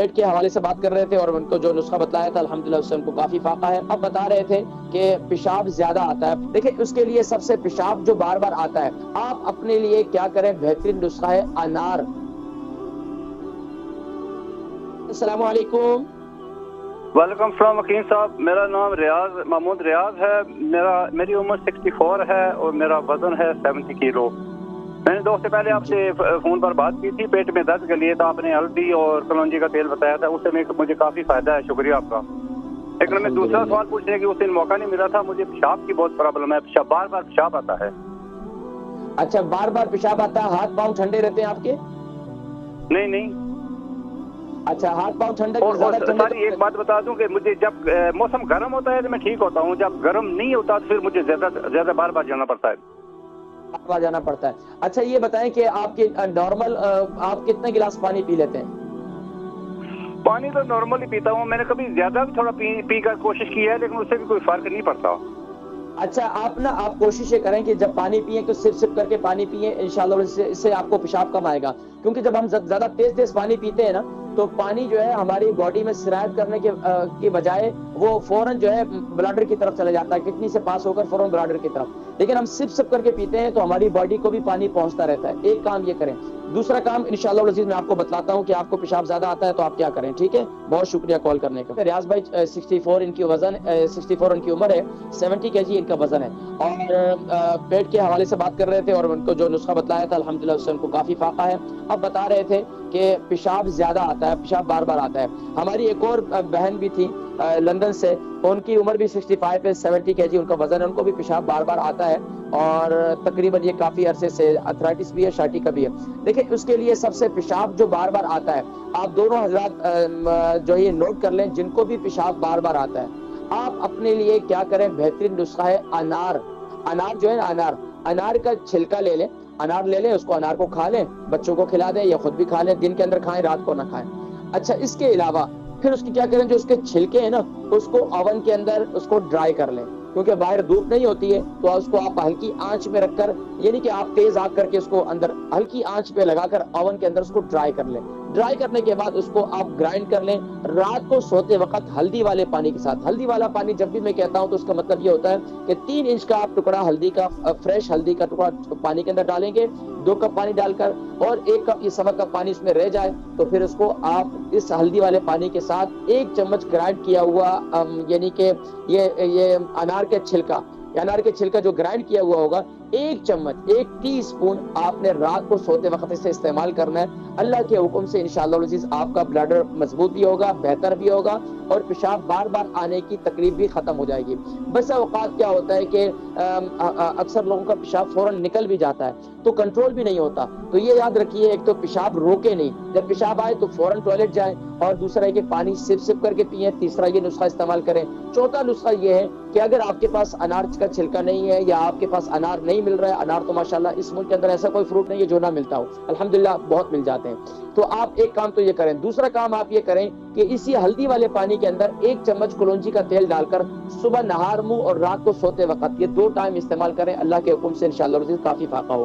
پیٹ کے حوالے سے بات کر رہے تھے اور ان کو جو نسخہ بتلایا تھا الحمدللہ اس سے ان کو کافی فاقہ ہے. اب بتا رہے تھے کہ پیشاب زیادہ آتا ہے. دیکھیں اس کے لیے سب سے پیشاب جو بار بار آتا ہے آپ اپنے لیے کیا کریں, بہترین نسخہ ہے انار. السلام علیکم. وعلیکم السلام وکیل صاحب, میرا نام ریاض محمود ریاض ہے. میری عمر 64 ہے اور میرا وزن ہے 70 کلو. میں نے 2 ہفتے پہلے آپ سے فون پر بات کی تھی, پیٹ میں درد کے لیے تو آپ نے ہلدی اور کلونجی کا تیل بتایا تھا, اس سے مجھے کافی فائدہ ہے, شکریہ آپ کا. لیکن میں دوسرا سوال پوچھنے کی اس دن موقع نہیں ملا تھا. مجھے پیشاب کی بہت پرابلم ہے, بار بار پیشاب آتا ہے. اچھا بار بار پیشاب آتا ہے, ہاتھ پاؤں ٹھنڈے رہتے ہیں آپ کے؟ نہیں. اچھا ہاتھ پاؤں ٹھنڈے اور زیادہ ٹھنڈے ساری ایک بات بتا دوں کہ مجھے جب موسم گرم ہوتا ہے تو میں ٹھیک ہوتا ہوں, جب گرم نہیں ہوتا تو پھر مجھے زیادہ بار بار جانا پڑتا ہے. بار بار جانا پڑتا ہے. اچھا یہ بتائیں کہ آپ کے نارمل آپ کتنے گلاس پانی پی لیتے ہیں؟ پانی تو نارملی پیتا ہوں. میں نے کبھی زیادہ بھی تھوڑا پی کر کوشش کی ہے, لیکن اس سے بھی کوئی فرق نہیں پڑتا. اچھا آپ کوشش یہ کریں کہ جب پانی پئیں تو سپ سپ کر کے پانی پئیں, انشاءاللہ اس سے آپ کو پیشاب کم آئے گا. کیونکہ جب ہم زیادہ تیز پانی پیتے ہیں نا تو پانی جو ہے ہماری باڈی میں سرایت کرنے کے بجائے وہ فوراً جو ہے بلڈر کی طرف چلے جاتا ہے, کڈنی سے پاس ہو کر فوراً بلڈر کی طرف. لیکن ہم سپ سپ کر کے پیتے ہیں تو ہماری باڈی کو بھی پانی پہنچتا رہتا ہے. ایک کام یہ کریں. دوسرا کام انشاءاللہ العزیز میں آپ کو بتلاتا ہوں کہ آپ کو پیشاب زیادہ آتا ہے تو آپ کیا کریں, ٹھیک ہے؟ بہت شکریہ کال کرنے کا. ریاض بھائی 64 ان کی وزن 64 ان کی عمر ہے, 70 kg ان کا وزن ہے, اور پیٹ کے حوالے سے بات کر رہے تھے اور ان کو جو نسخہ بتلایا تھا الحمدللہ اس سے ان کو کافی فاقہ ہے. اب بتا رہے تھے کہ پیشاب زیادہ آتا ہے, پیشاب بار بار آتا ہے. ہماری ایک اور بہن بھی تھی لندن سے, ان کی عمر بھی 65 ہے, 70 kg ان کا وزن ہے, ان کو بھی پیشاب بار بار آتا ہے اور تقریباً یہ کافی عرصے سے ارتھرائٹس بھی ہے, شارٹی کا بھی ہے. دیکھیں اس کے لیے سب سے پیشاب جو بار بار آتا ہے, آپ دونوں حضرات جو یہ نوٹ کر لیں جن کو بھی پیشاب بار بار آتا ہے, آپ اپنے لیے کیا کریں, بہترین نسخہ ہے انار. انار جو ہے نا انار کا چھلکا لے لیں, انار لے لیں, اس کو انار کو کھا لیں, بچوں کو کھلا دیں یا خود بھی کھا لیں, دن کے اندر کھائیں رات کو نہ کھائیں. اچھا اس کے علاوہ پھر اس کی کیا کریں, جو اس کے چھلکے ہیں نا اس کو اوون کے اندر اس کو ڈرائی کر لیں, کیونکہ باہر دھوپ نہیں ہوتی ہے تو اس کو آپ ہلکی آنچ میں رکھ کر, یعنی کہ آپ تیز آگ کر کے اس کو اندر ہلکی آنچ پہ لگا کر اوون کے اندر اس کو ڈرائی کر لیں. ڈرائی کرنے کے بعد اس کو آپ گرائنڈ کر لیں. رات کو سوتے وقت ہلدی والے پانی کے ساتھ, ہلدی والا پانی جب بھی میں کہتا ہوں تو اس کا مطلب یہ ہوتا ہے کہ 3 انچ کا آپ ٹکڑا ہلدی کا, فریش ہلدی کا ٹکڑا پانی کے اندر ڈالیں گے, 2 کپ پانی ڈال کر, اور 1 کپ یہ سوا کپ پانی اس میں رہ جائے تو پھر اس کو آپ اس ہلدی والے پانی کے ساتھ 1 چمچ گرائنڈ کیا ہوا, یعنی کہ یہ انار کے چھلکا جو گرائنڈ کیا ہوا ہوگا, 1 چمچ 1 ٹی اسپون آپ نے رات کو سوتے وقت اسے استعمال کرنا ہے. اللہ کے حکم سے انشاءاللہ العزیز آپ کا بلڈر مضبوط بھی ہوگا, بہتر بھی ہوگا, اور پیشاب بار بار آنے کی تکلیف بھی ختم ہو جائے گی. بس اوقات کیا ہوتا ہے کہ اکثر لوگوں کا پیشاب فوراً نکل بھی جاتا ہے تو کنٹرول بھی نہیں ہوتا. تو یہ یاد رکھیے, ایک تو پیشاب روکے نہیں, جب پیشاب آئے تو فوراً ٹوائلٹ جائیں, اور دوسرا ہے کہ پانی سپ سپ کر کے پئیں, تیسرا یہ نسخہ استعمال کریں. چوتھا نسخہ یہ ہے کہ اگر آپ کے پاس انار کا چھلکا نہیں ہے یا آپ کے پاس انار نہیں مل رہا ہے, انار تو ماشاءاللہ اس ملک کے اندر ایسا کوئی فروٹ نہیں ہے جو نہ ملتا ہو, الحمدللہ بہت مل جاتے ہیں, تو آپ ایک کام تو یہ کریں. دوسرا کام آپ یہ کریں کہ اسی ہلدی والے پانی کے اندر 1 چمچ کلونجی کا تیل ڈال کر صبح نہار منہ اور رات کو سوتے وقت یہ 2 ٹائم استعمال کریں. اللہ کے حکم سے انشاءاللہ کافی فائدہ ہوگا.